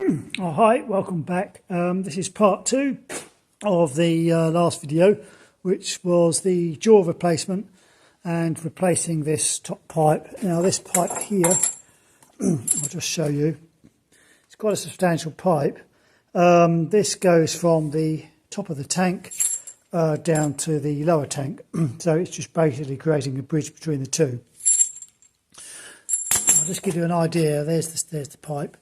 Oh, hi, welcome back. This is part 2 of the last video, which was the jaw replacement and replacing this top pipe. Now this pipe here, I'll just show you, it's quite a substantial pipe. This goes from the top of the tank down to the lower tank, so it's just basically creating a bridge between the two. I'll just give you an idea. There's the pipe.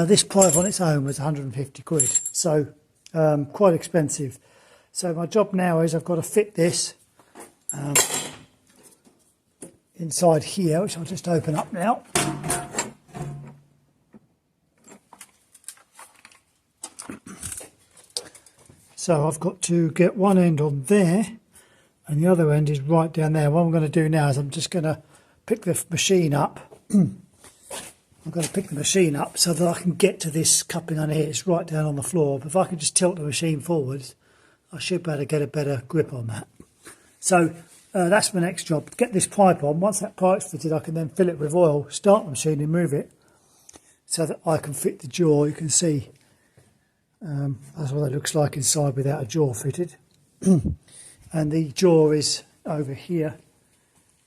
This pipe on its own was 150 quid, so quite expensive. So my job now is I've got to fit this inside here, which I'll just open up now. So I've got to get one end on there and the other end is right down there. What I'm going to do now is I'm just going to pick the machine up. I've got to pick the machine up so that I can get to this coupling on here. It's right down on the floor. But if I can just tilt the machine forwards, I should be able to get a better grip on that. So that's my next job. Get this pipe on. Once that pipe's fitted, I can then fill it with oil, start the machine and move it so that I can fit the jaw. You can see that's what it looks like inside without a jaw fitted. And the jaw is over here.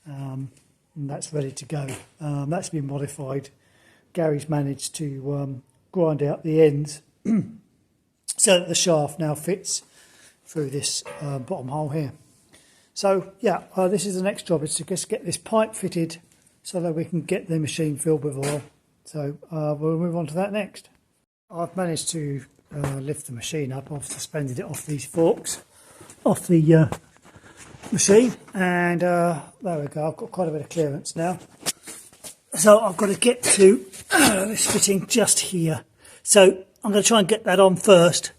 And that's ready to go. That's been modified. Gary's managed to grind out the ends so that the shaft now fits through this bottom hole here. So yeah, this is the next job, is to just get this pipe fitted so that we can get the machine filled with oil. So we'll move on to that next. I've managed to lift the machine up. I've suspended it off these forks, off the machine, and there we go. I've got quite a bit of clearance now. So I've got to get to this fitting just here. So I'm going to try and get that on first,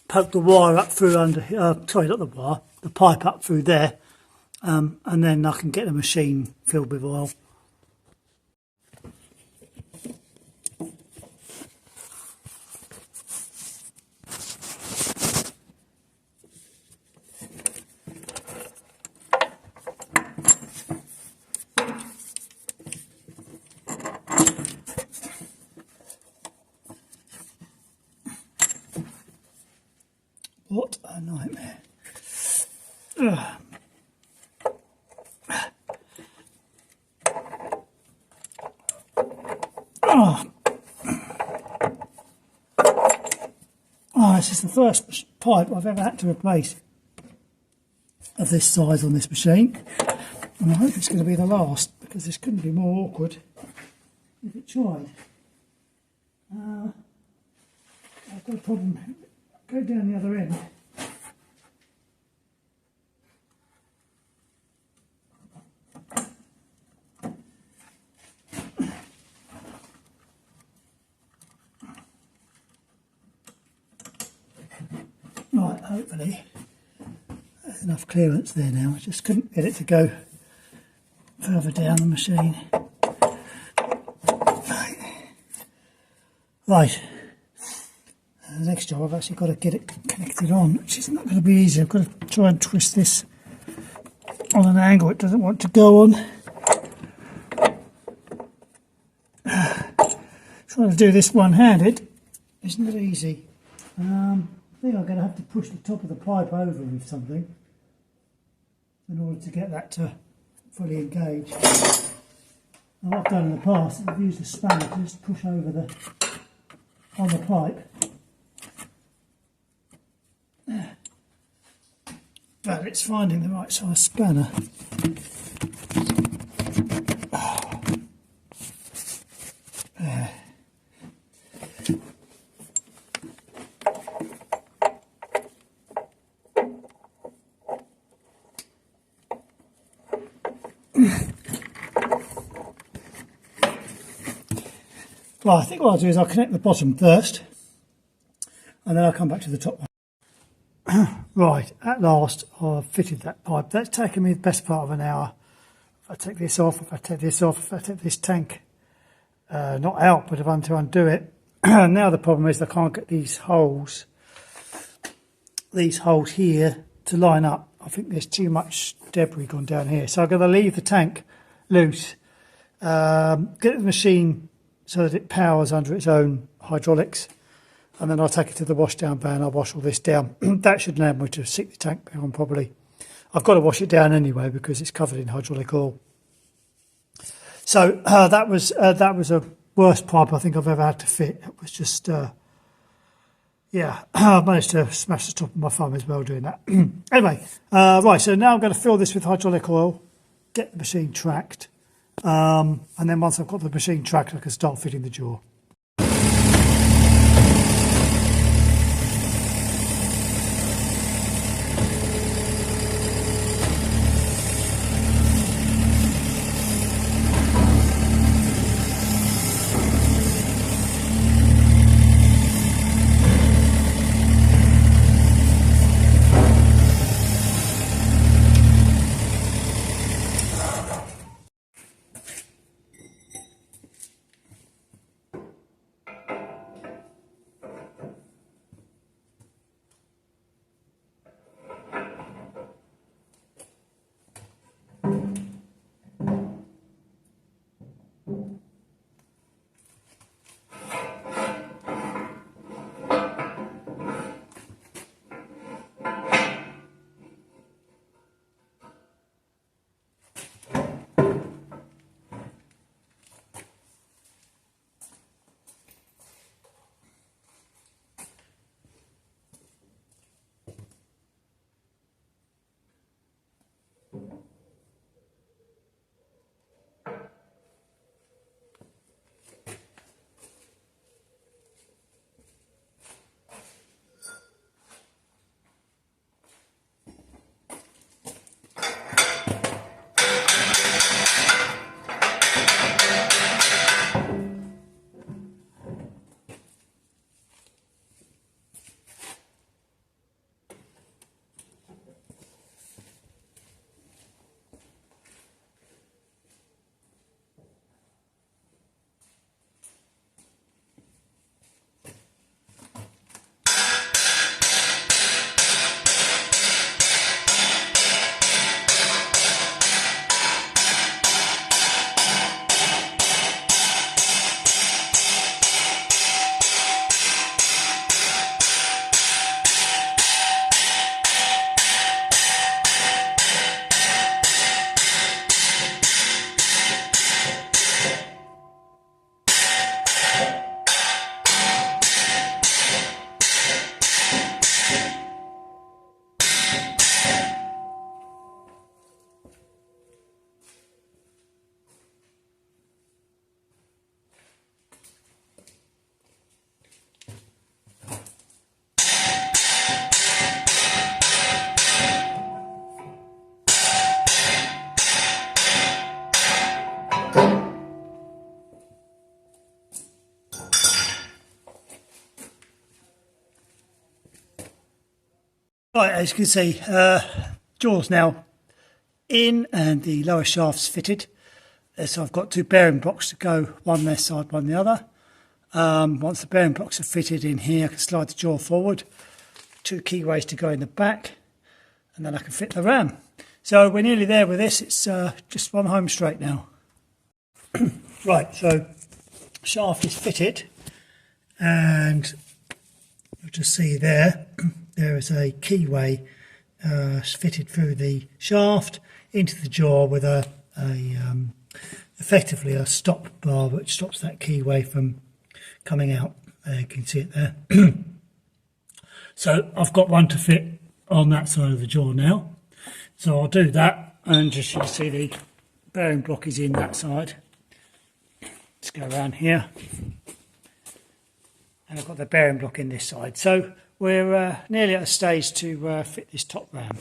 poke the wire up through under, sorry, not the wire, the pipe up through there, and then I can get the machine filled with oil. What a nightmare. Ugh. This is the first pipe I've ever had to replace of this size on this machine, and I hope it's going to be the last, because this couldn't be more awkward if it tried. I've got a problem. Go down the other end. Right, hopefully there's enough clearance there now. I just couldn't get it to go further down the machine. Right. The next job, I've actually got to get it connected on, which is not going to be easy. I've got to try and twist this on an angle it doesn't want to go on. Trying to do this one-handed is not easy. I think I'm going to have to push the top of the pipe over with something in order to get that to fully engage. And what I've done in the past is I've used a spanner to just push over on the pipe. But it's finding the right size spanner. Well, I think what I'll do is I'll connect the bottom first, and then I'll come back to the top one. Right, at last I've fitted that pipe. That's taken me the best part of an hour. If I take this off, if I take this off, if I take this tank, not out, but if I'm to undo it. Now the problem is I can't get these holes here to line up. I think there's too much debris gone down here. So I'm going to leave the tank loose, get the machine so that it powers under its own hydraulics, and then I'll take it to the wash down van. I'll wash all this down. That should enable me to stick the tank back on properly. I've got to wash it down anyway because it's covered in hydraulic oil. So that was a worst pipe I think I've ever had to fit. It was just yeah, I managed to smash the top of my thumb as well doing that. Anyway, right, so now I'm going to fill this with hydraulic oil, get the machine tracked, and then once I've got the machine tracked I can start fitting the jaw. Right, as you can see, jaw's now in and the lower shaft's fitted. So I've got two bearing blocks to go, one this side, one the other. Once the bearing blocks are fitted in here, I can slide the jaw forward. Two keyways to go in the back, and then I can fit the ram. So we're nearly there with this. It's just one home straight now. Right, so shaft is fitted, and you'll just see there is a keyway fitted through the shaft into the jaw with effectively a stop bar which stops that keyway from coming out. You can see it there. So I've got one to fit on that side of the jaw now. So I'll do that, and just you can see the bearing block is in that side. Let's go around here. And I've got the bearing block in this side. So we're nearly at a stage to fit this top ram.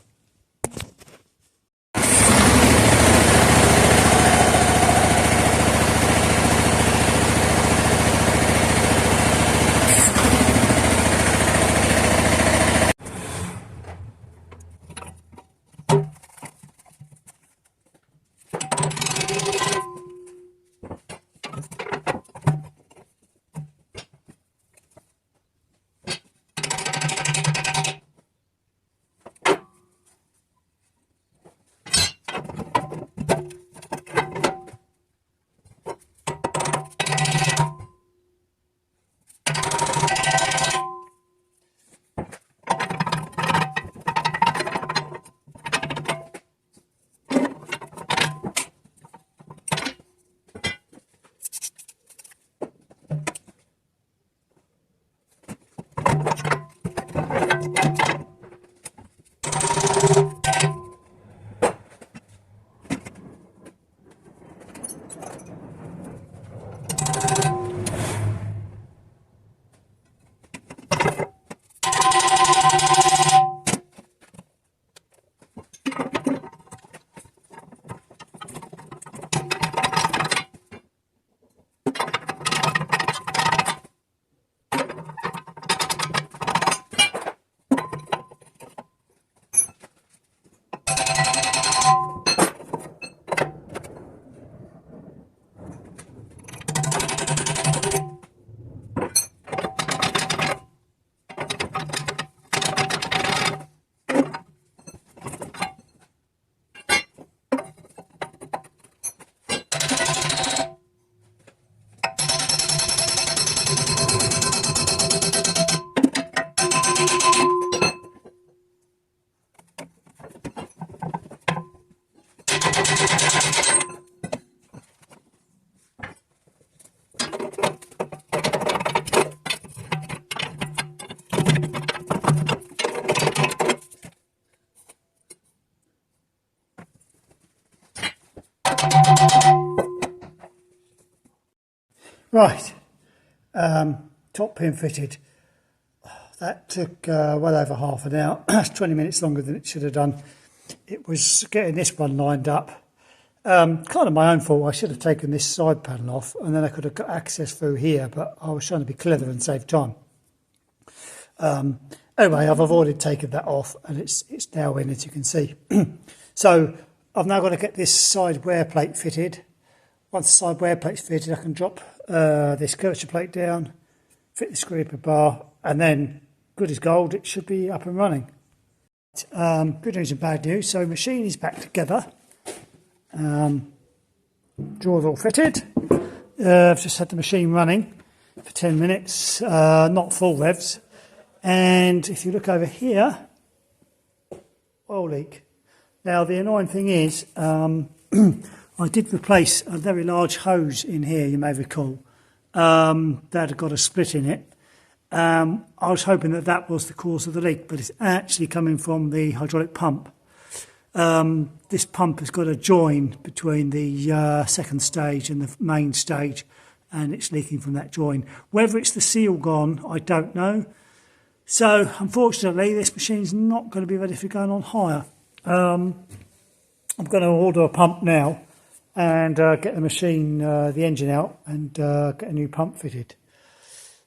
Right, top pin fitted. That took well over half an hour. That's 20 minutes longer than it should have done. It was getting this one lined up. Kind of my own fault. I should have taken this side panel off and then I could have got access through here, but I was trying to be clever and save time. Anyway, I've avoided taking that off and it's now in, as you can see. So I've now got to get this side wear plate fitted. Once the side wear plate's fitted, I can drop this curvature plate down, fit the screw bar, and then, good as gold, it should be up and running. Good news and bad news. So machine is back together. Drawers all fitted. I've just had the machine running for 10 minutes, not full revs. And if you look over here, oil leak. Now the annoying thing is, I did replace a very large hose in here, you may recall, that had got a split in it. I was hoping that that was the cause of the leak, but it's actually coming from the hydraulic pump. This pump has got a join between the second stage and the main stage, and it's leaking from that join. Whether it's the seal gone, I don't know. So, unfortunately, this machine's not going to be ready for going on hire. I'm going to order a pump now and get the machine, the engine out and get a new pump fitted.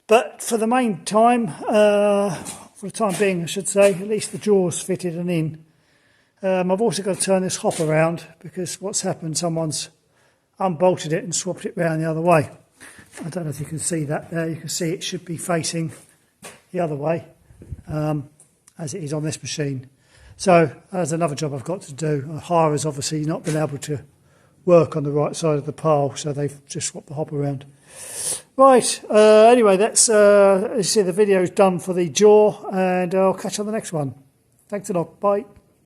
But for the main time, for the time being I should say, at least the drawers fitted and in. I've also got to turn this hop around because what's happened, someone's unbolted it and swapped it round the other way. I don't know if you can see that there, you can see it should be facing the other way as it is on this machine. So there's another job I've got to do. A hirer's obviously not been able to work on the right side of the pile, so they've just swapped the hop around. Right, anyway, that's as you see, the video's done for the jaw, and I'll catch you on the next one. Thanks a lot, bye.